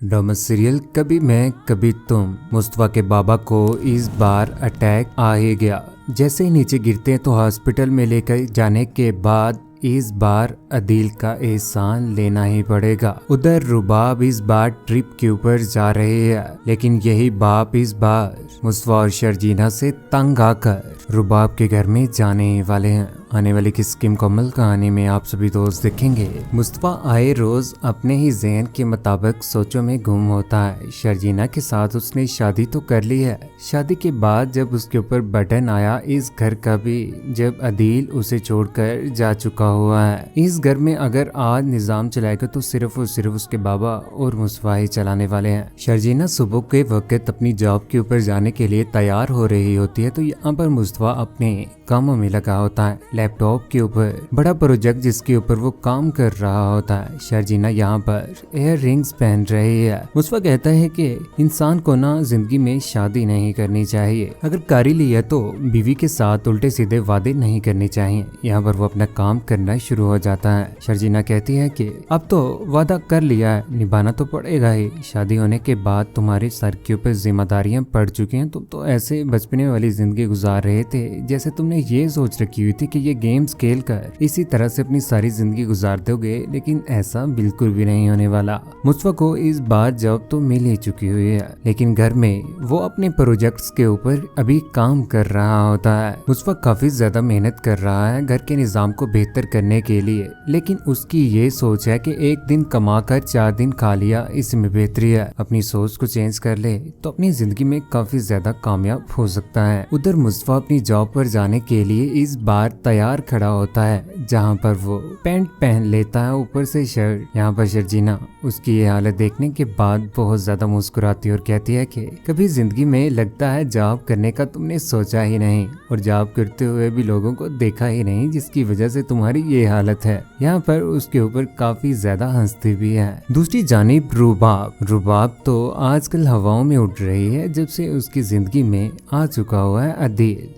Drama serial कभी मैं कभी तुम मुस्तफा के बाबा को इस बार अटैक आ ही गया। जैसे ही नीचे गिरते हैं तो हॉस्पिटल में लेकर जाने के बाद इस बार अदील का एहसान लेना ही पड़ेगा। उधर रुबाब इस बार ट्रिप के ऊपर जा रहे हैं, लेकिन यही बाप इस बार मुस्तफा और शर्जीना से तंग आकर रुबाब के घर में जाने ही वाले हैं। आने वाली किस्म मुकम्मल कहानी में आप सभी दोस्त देखेंगे। मुस्तफा आए रोज अपने ही ज़हन के मुताबिक सोचों में गुम होता है। शर्जीना के साथ उसने शादी तो कर ली है। शादी के बाद जब उसके ऊपर बटन आया इस घर का भी, जब अदील उसे छोड़कर जा चुका हुआ है। इस घर में अगर आज निजाम चलाएगा तो सिर्फ और सिर्फ उसके बाबा और मुस्तफा ही चलाने वाले हैं। शर्जीना सुबह के वक्त अपनी जॉब के ऊपर जाने के लिए तैयार हो रही होती है तो यहाँ पर मुस्तफा अपने कामों में लगा होता है, लैपटॉप के ऊपर बड़ा प्रोजेक्ट जिसके ऊपर वो काम कर रहा होता है। शर्जीना यहाँ पर एयर रिंग्स पहन रही है। मुस्तफा कहता है कि इंसान को ना जिंदगी में शादी नहीं करनी चाहिए, अगर कर ही लिया तो बीवी के साथ उल्टे सीधे वादे नहीं करने चाहिए। यहाँ पर वो अपना काम करना शुरू हो जाता है। शर्जीना कहती है कि अब तो वादा कर लिया है, निभाना तो पड़ेगा ही। शादी होने के बाद तुम्हारे सर के ऊपर जिम्मेदारियां पड़ चुकी हैं। तुम तो ऐसे बचपने वाली जिंदगी गुजार रहे थे जैसे तुमने ये सोच रखी हुई थी कि ये गेम्स खेल कर इसी तरह से अपनी सारी जिंदगी गुजार दोगे, लेकिन ऐसा बिल्कुल भी नहीं होने वाला। मुस्तफा को इस बार जॉब तो मिल ही चुकी हुई है, लेकिन घर में वो अपने प्रोजेक्ट्स के ऊपर अभी काम कर रहा होता है। मुस्तफा काफी ज्यादा मेहनत कर रहा है घर के निजाम को बेहतर करने के लिए, लेकिन उसकी ये सोच है कि एक दिन कमा कर 4 दिन खा लिया इसमें बेहतरी है। अपनी सोच को चेंज कर ले तो अपनी जिंदगी में काफी ज्यादा कामयाब हो सकता है। उधर मुस्तफा अपनी जॉब पर जाने के लिए इस बार तैयार खड़ा होता है, जहाँ पर वो पैंट पहन लेता है ऊपर से शर्ट। यहाँ पर शर्जीना उसकी ये हालत देखने के बाद बहुत ज्यादा मुस्कुराती और कहती है कि कभी जिंदगी में लगता है जॉब करने का तुमने सोचा ही नहीं और जॉब करते हुए भी लोगों को देखा ही नहीं, जिसकी वजह से तुम्हारी ये हालत है। यहाँ पर उसके ऊपर काफी ज्यादा हंसती भी है। दूसरी जानिब रुबाब तो आजकल हवाओं में उड़ रही है जब से उसकी जिंदगी में आ चुका हुआ है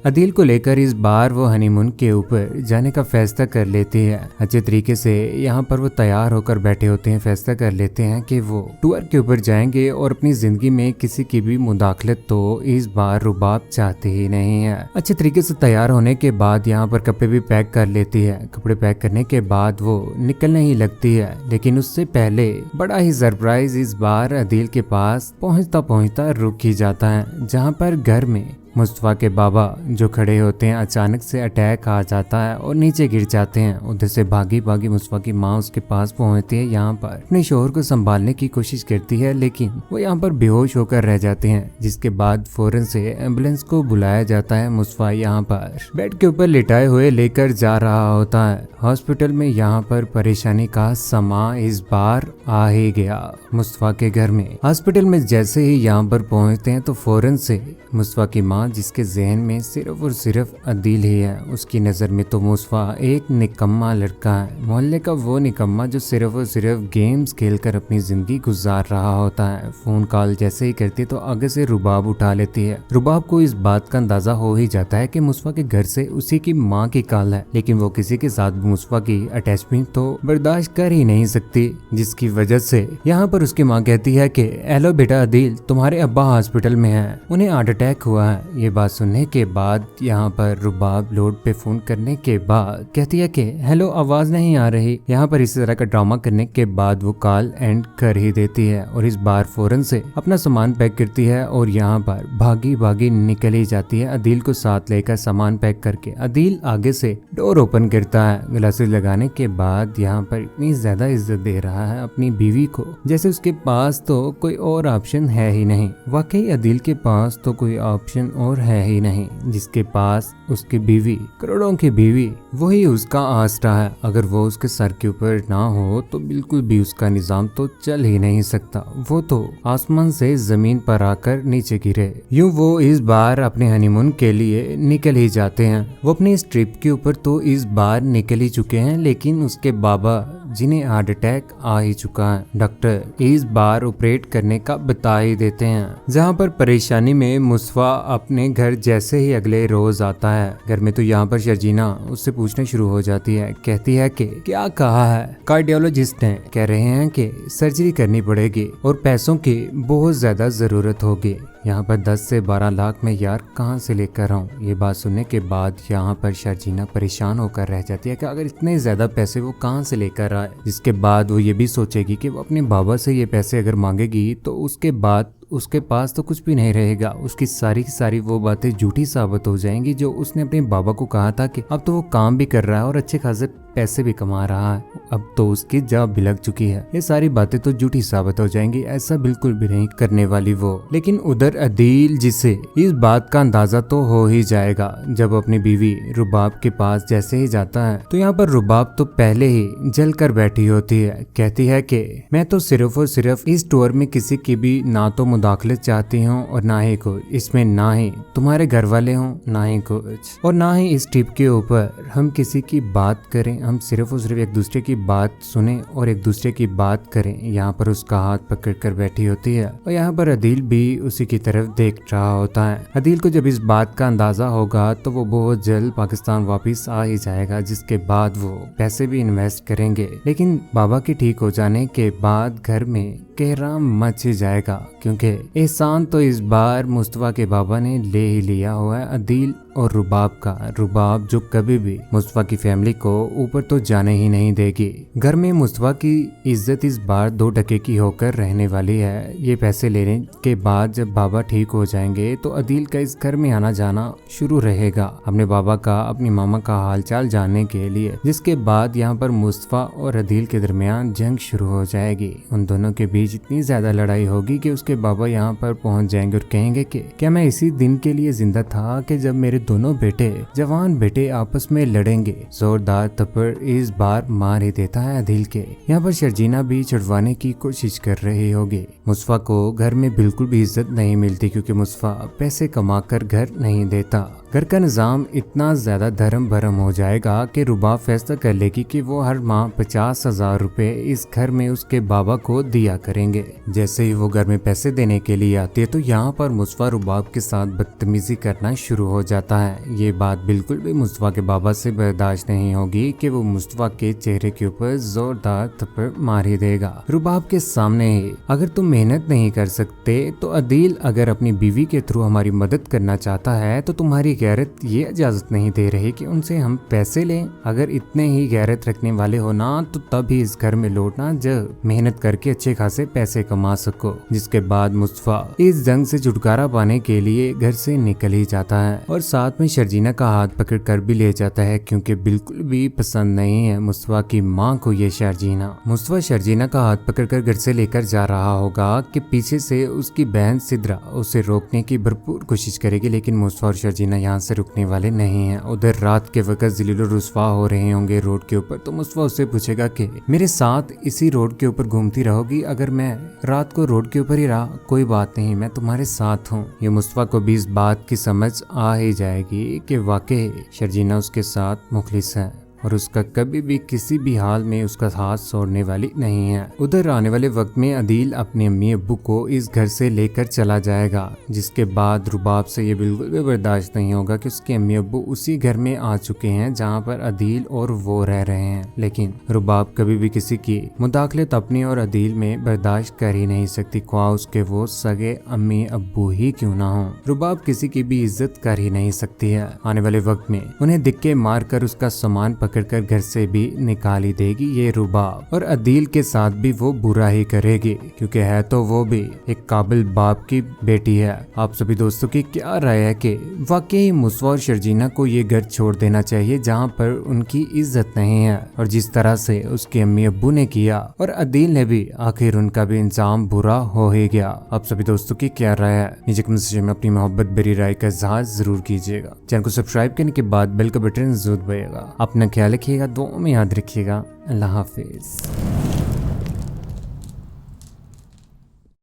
अदील को लेकर इस बार वो हनीमून के ऊपर जाने का फैसला कर लेती है। अच्छे तरीके से यहाँ पर वो तैयार होकर बैठे होते हैं, फैसला कर लेते हैं कि वो टूर के ऊपर जाएंगे और अपनी जिंदगी में किसी की भी मुदाखलत तो इस बार रुबाब चाहते ही नहीं है। अच्छे तरीके से तैयार होने के बाद यहाँ पर कपड़े भी पैक कर लेती है। कपड़े पैक करने के बाद वो निकलने ही लगती है, लेकिन उससे पहले बड़ा ही सरप्राइज इस बार अदील के पास पहुंचता रुक ही जाता है, जहाँ पर घर में मुस्तफा के बाबा जो खड़े होते हैं अचानक से अटैक आ जाता है और नीचे गिर जाते हैं। उधर से भागी मुस्तफा की माँ उसके पास पहुंचती है, यहाँ पर अपने शोहर को संभालने की कोशिश करती है, लेकिन वो यहाँ पर बेहोश होकर रह जाते हैं, जिसके बाद फौरन से एम्बुलेंस को बुलाया जाता है। मुस्तफा यहाँ पर बेड के ऊपर लिटाए हुए लेकर जा रहा होता है हॉस्पिटल में। यहाँ पर परेशानी का समा इस बार आ ही गया मुस्तफा के घर में। हॉस्पिटल में जैसे ही यहाँ पर पहुंचते हैं तो फौरन से मुस्तफा की माँ, जिसके जहन में सिर्फ और सिर्फ अदील ही है, उसकी नज़र में तो मुस्तफा एक निकम्मा लड़का है, मोहल्ले का वो निकम्मा जो सिर्फ और सिर्फ गेम्स खेलकर अपनी जिंदगी गुजार रहा होता है। फोन कॉल जैसे ही करती तो आगे से रुबाब उठा लेती है। रुबाब को इस बात का अंदाजा हो ही जाता है कि मुस्तफा के घर से उसी की माँ की कॉल है, लेकिन वो किसी के साथ मुस्तफा की अटैचमेंट तो बर्दाश्त कर ही नहीं सकती, जिसकी वजह से यहाँ पर उसकी माँ कहती है कि हेलो बेटा अदील, तुम्हारे अब्बा हॉस्पिटल में है, उन्हें हार्ट अटैक हुआ है। ये बात सुनने के बाद यहाँ पर रुबाब लोड पे फोन करने के बाद कहती है कि हेलो, आवाज नहीं आ रही। यहाँ पर इस तरह का ड्रामा करने के बाद वो कॉल एंड कर ही देती है और इस बार फौरन से अपना सामान पैक करती है और यहाँ पर भागी निकल ही जाती है अदील को साथ लेकर। सामान पैक करके अदील आगे से डोर ओपन करता है। ग्लासेस लगाने के बाद यहाँ पर इतनी ज्यादा इज्जत दे रहा है अपनी बीवी को जैसे उसके पास तो कोई और ऑप्शन है ही नहीं। वाकई अदील के पास तो कोई ऑप्शन और है ही नहीं, जिसके पास उसकी बीवी, करोड़ों की बीवी, वही उसका आसरा है। अगर वो उसके सर के ऊपर ना हो तो बिल्कुल भी उसका निजाम तो चल ही नहीं सकता। वो तो आसमान से जमीन पर आकर नीचे गिरे। यूं वो इस बार अपने हनीमून के लिए निकल ही जाते हैं। वो अपनी इस ट्रिप के ऊपर तो इस बार निकल ही चुके हैं, लेकिन उसके बाबा जिन्हें हार्ट अटैक आ ही चुका है, डॉक्टर इस बार ऑपरेट करने का बता ही देते हैं। जहाँ पर परेशानी में मुस्तफा अपने घर जैसे ही अगले रोज आता है घर में, तो यहाँ पर शर्जीना उससे पूछना शुरू हो जाती है। कहती है कि क्या कहा है? कार्डियोलॉजिस्ट ने कह रहे हैं कि सर्जरी करनी पड़ेगी और पैसों की बहुत ज्यादा जरूरत होगी। यहाँ पर 10 से 12 लाख मैं यार कहाँ से लेकर आऊँ? ये बात सुनने के बाद यहाँ पर शर्जीना परेशान होकर रह जाती है कि अगर इतने ज्यादा पैसे वो कहाँ से लेकर आए। जिसके बाद वो ये भी सोचेगी कि वो अपने बाबा से ये पैसे अगर मांगेगी तो उसके बाद उसके पास तो कुछ भी नहीं रहेगा। उसकी सारी की सारी वो बातें झूठी साबित हो जाएंगी जो उसने अपने बाबा को कहा था कि अब तो वो काम भी कर रहा है और अच्छे खासे पैसे भी कमा रहा है, अब तो उसकी जान भी लग चुकी है। ये सारी बातें तो झूठी साबित हो जाएंगी, ऐसा बिल्कुल भी नहीं करने वाली वो। लेकिन उधर अदील, जिसे इस बात का अंदाजा तो हो ही जाएगा जब अपनी बीवी रुबाब के पास जैसे ही जाता है, तो यहाँ पर रुबाब तो पहले ही जल कर बैठी होती है। कहती है कि मैं तो सिर्फ और सिर्फ इस टूर में किसी की भी ना तो मुदाखलत चाहती हूँ और ना ही कोई इसमें, ना ही तुम्हारे घर वाले हों, ना ही कुछ, और ना ही इस ट्रिप के ऊपर हम किसी की बात करें। हम सिर्फ और सिर्फ एक दूसरे की बात सुने और एक दूसरे की बात करें। यहाँ पर उसका हाथ पकड़ कर बैठी होती है और यहाँ पर अदील भी उसी की तरफ देख रहा होता है। अदील को जब इस बात का अंदाजा होगा तो वो बहुत जल्द पाकिस्तान वापस आ ही जाएगा, जिसके बाद वो पैसे भी इन्वेस्ट करेंगे। लेकिन बाबा के ठीक हो जाने के बाद घर में कहराम मच ही जाएगा, क्योंकि एहसान तो इस बार मुस्तफा के बाबा ने ले ही लिया हुआ है अदील और रुबाब का। रुबाब जो कभी भी मुस्तफा की फैमिली को ऊपर तो जाने ही नहीं देगी। घर में मुस्तफा की इज्जत इस बार 2 टके की होकर रहने वाली है। ये पैसे लेने के बाद जब बाबा ठीक हो जाएंगे तो अदील का इस घर में आना जाना शुरू रहेगा, अपने बाबा का, अपनी मामा का हालचाल जानने के लिए। जिसके बाद यहाँ पर मुस्तफा और अदील के दरमियान जंग शुरू हो जाएगी। उन दोनों के बीच इतनी ज्यादा लड़ाई होगी कि उसके बाबा यहाँ पर पहुँच जाएंगे और कहेंगे कि क्या मैं इसी दिन के लिए जिंदा था कि जब मेरे दोनों बेटे, जवान बेटे आपस में लड़ेंगे। जोरदार थप्पड़ इस बार मार ही देता है अदील के। यहाँ पर शर्जीना भी छुड़वाने की कोशिश कर रही होगी। मुस्तफा को घर में बिल्कुल भी इज्जत नहीं मिलती, क्योंकि मुस्तफा पैसे कमाकर घर नहीं देता। घर का निजाम इतना ज्यादा धर्म भरम हो जाएगा कि रुबाब फैसला कर लेगी कि वो हर माह 50,000 रुपए इस घर में उसके बाबा को दिया करेंगे। जैसे ही वो घर में पैसे देने के लिए आती है तो यहाँ पर मुस्तफा रुबाब के साथ बदतमीजी करना शुरू हो जाता है। ये बात बिल्कुल भी मुस्तफा के बाबा से बर्दाश्त नहीं होगी कि वो मुस्तफा के चेहरे के ऊपर जोरदार थप्पड़ मार ही देगा रुबाब के सामने ही। अगर तुम मेहनत नहीं कर सकते तो अदील अगर अपनी बीवी के थ्रू हमारी मदद करना चाहता है तो तुम्हारी गैरत ये इजाजत नहीं दे रही कि उनसे हम पैसे लें। अगर इतने ही गैरत रखने वाले हो ना तो तब ही इस घर में लौटना जब मेहनत करके अच्छे खासे पैसे कमा सको। जिसके बाद मुस्तफा इस जंग से छुटकारा पाने के लिए घर से निकल ही जाता है और साथ में शर्जीना का हाथ पकड़ कर भी ले जाता है, क्योंकि बिल्कुल भी पसंद नहीं है मुस्तफा की माँ को ये शर्जीना। मुस्तफा शर्जीना का हाथ पकड़कर घर से लेकर जा रहा होगा कि पीछे से उसकी बहन सिद्रा उसे रोकने की भरपूर कोशिश करेगी, लेकिन मुस्तफा और शर्जीना यहाँ से रुकने वाले नहीं हैं। उधर रात के वक्त ज़लील रुस्वा हो रहे होंगे रोड के ऊपर, तो मुस्तफा उससे पूछेगा कि मेरे साथ इसी रोड के ऊपर घूमती रहोगी? अगर मैं रात को रोड के ऊपर ही रहा कोई बात नहीं, मैं तुम्हारे साथ हूँ। ये मुस्तफा को भी इस बात की समझ आ ही जाएगी कि वाकई शर्जीना उसके साथ मुखलिस है और उसका कभी भी किसी भी हाल में उसका हाथ छोड़ने वाली नहीं है। उधर आने वाले वक्त में अदील अपने अम्मी अब्बू को इस घर से लेकर चला जाएगा, जिसके बाद रुबाब से ये बिल्कुल भी बर्दाश्त नहीं होगा कि उसके अम्मी अब्बू उसी घर में आ चुके हैं जहाँ पर अदील और वो रह रहे हैं। लेकिन रुबाब कभी भी किसी की मुदाखलत अपनी और अदील में बर्दाश्त कर ही नहीं सकती, ख्वाह उसके वो सगे अम्मी अब्बू ही क्यों ना हो। रुबाब किसी की भी इज्जत कर ही नहीं सकती है। आने वाले वक्त में उन्हें दिक्के मार कर उसका सामान पकड़कर घर से भी निकाल ही देगी ये रुबाब, और अदील के साथ भी वो बुरा ही करेगी, क्योंकि है तो वो भी एक काबिल बाप की बेटी है। आप सभी दोस्तों की क्या राय है कि वाकई मुस्तफा और शर्जीना को ये घर छोड़ देना चाहिए जहाँ पर उनकी इज्जत नहीं है, और जिस तरह से उसके अम्मी अब्बू ने किया और अदील ने भी, आखिर उनका भी इंजाम बुरा हो ही गया। आप सभी दोस्तों की क्या राय है? नीचे कमेंट सेक्शन में अपनी मोहब्बत भरी राय का इजहार जरूर कीजिएगा। चैनल को सब्सक्राइब करने के बाद बेल का बटन जरूर दबाइएगा। अपना ख्याल रखिएगा, दुआ में याद रखिएगा। अल्लाह हाफिज।